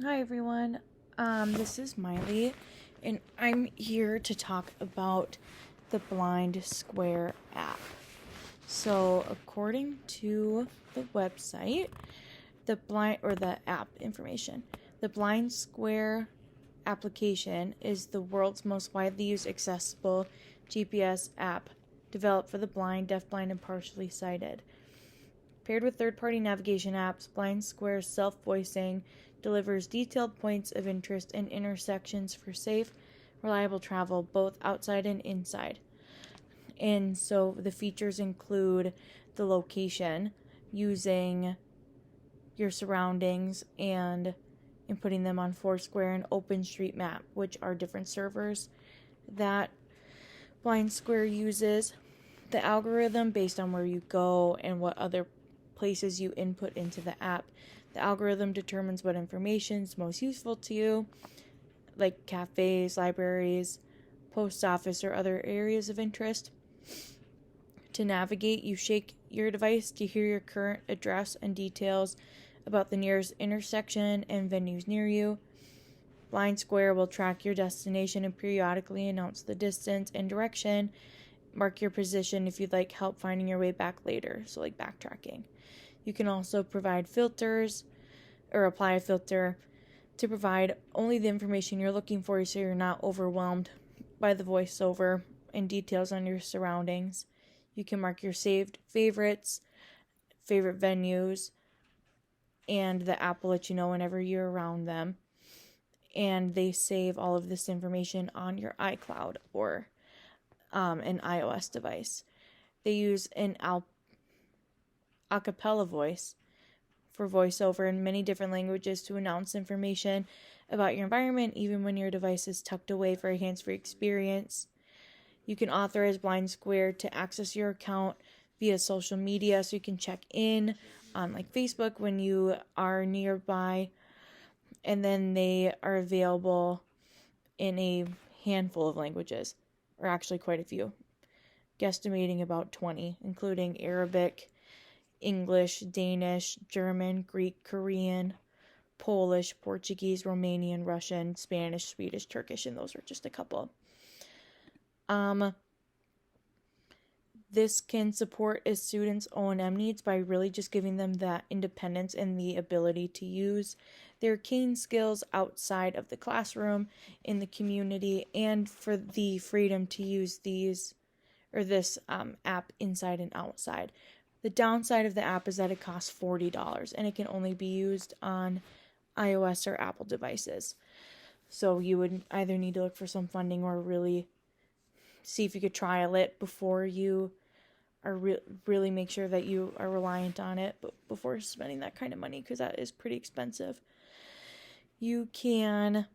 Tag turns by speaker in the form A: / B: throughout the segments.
A: Hi everyone, this is Miley, and I'm here to talk about the BlindSquare app. So, according to the website, the app information, the BlindSquare application is the world's most widely used accessible GPS app developed for the blind, deafblind, and partially sighted. Paired with third-party navigation apps, BlindSquare's self-voicing delivers detailed points of interest and intersections for safe, reliable travel both outside and inside. And so the features include the location, using your surroundings and inputting them on Foursquare and OpenStreetMap, which are different servers that BlindSquare uses. The algorithm based on where you go and what other places you input into the app. The algorithm determines what information is most useful to you, like cafes, libraries, post office, or other areas of interest. To navigate, you shake your device to hear your current address and details about the nearest intersection and venues near you. BlindSquare will track your destination and periodically announce the distance and direction. Mark your position if you'd like help finding your way back later, so like backtracking. You can also provide filters or apply a filter to provide only the information you're looking for so you're not overwhelmed by the voiceover and details on your surroundings. You can mark your saved favorites, favorite venues, and the app will let you know whenever you're around them. And they save all of this information on your iCloud or an iOS device. They use an a cappella voice for voiceover in many different languages to announce information about your environment, even when your device is tucked away for a hands-free experience. You can authorize BlindSquare to access your account via social media, so you can check in on like Facebook when you are nearby, and then they are available in a handful of languages, or actually quite a few, guesstimating about 20, including Arabic, English, Danish, German, Greek, Korean, Polish, Portuguese, Romanian, Russian, Spanish, Swedish, Turkish, and those are just a couple. This can support a student's O&M needs by really just giving them that independence and the ability to use their keen skills outside of the classroom, in the community, and for the freedom to use this app inside and outside. The downside of the app is that it costs $40 and it can only be used on iOS or Apple devices. So you would either need to look for some funding or really see if you could trial it before you are really make sure that you are reliant on it before spending that kind of money, because that is pretty expensive. You can,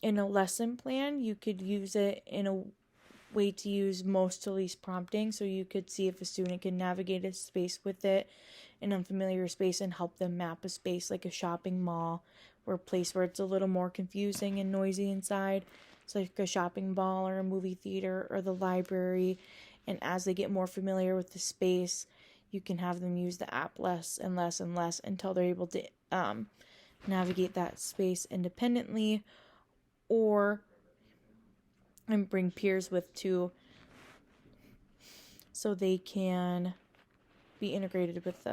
A: in a lesson plan, you could use it in a way to use most to least prompting, so you could see if a student can navigate a space with it, an unfamiliar space, and help them map a space like a shopping mall or a place where it's a little more confusing and noisy inside. It's like a shopping mall or a movie theater or the library, and as they get more familiar with the space, you can have them use the app less and less and less until they're able to navigate that space independently, or and bring peers with too, so they can be integrated with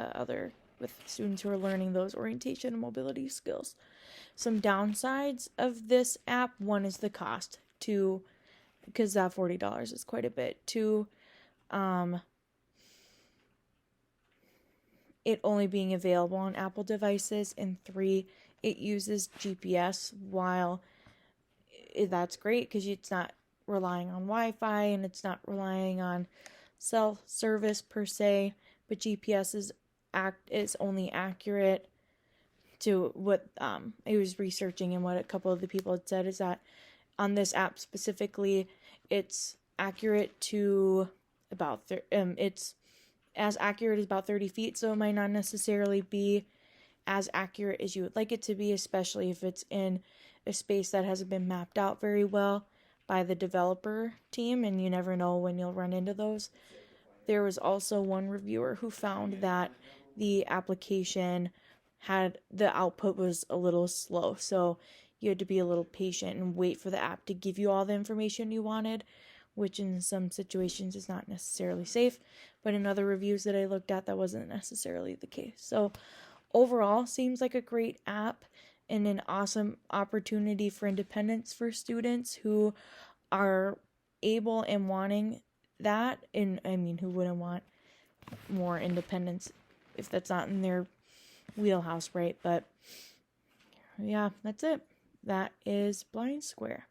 A: students who are learning those orientation and mobility skills. Some downsides of this app: one is the cost. Two, because that $40 is quite a bit. Two, it only being available on Apple devices. And three, it uses GPS. While that's great because it's not relying on Wi-Fi and it's not relying on cell service per se, but GPS is only accurate to what I was researching, and what a couple of the people had said is that on this app specifically, it's accurate to about it's as accurate as about 30 feet, so it might not necessarily be as accurate as you would like it to be, especially if it's in a space that hasn't been mapped out very well by the developer team, and you never know when you'll run into those. There was also one reviewer who found that the application the output was a little slow. So you had to be a little patient and wait for the app to give you all the information you wanted, which in some situations is not necessarily safe. But in other reviews that I looked at, that wasn't necessarily the case. So overall, seems like a great app and an awesome opportunity for independence for students who are able and wanting that. And I mean, who wouldn't want more independence if that's not in their wheelhouse, right? But yeah, that's it. That is BlindSquare.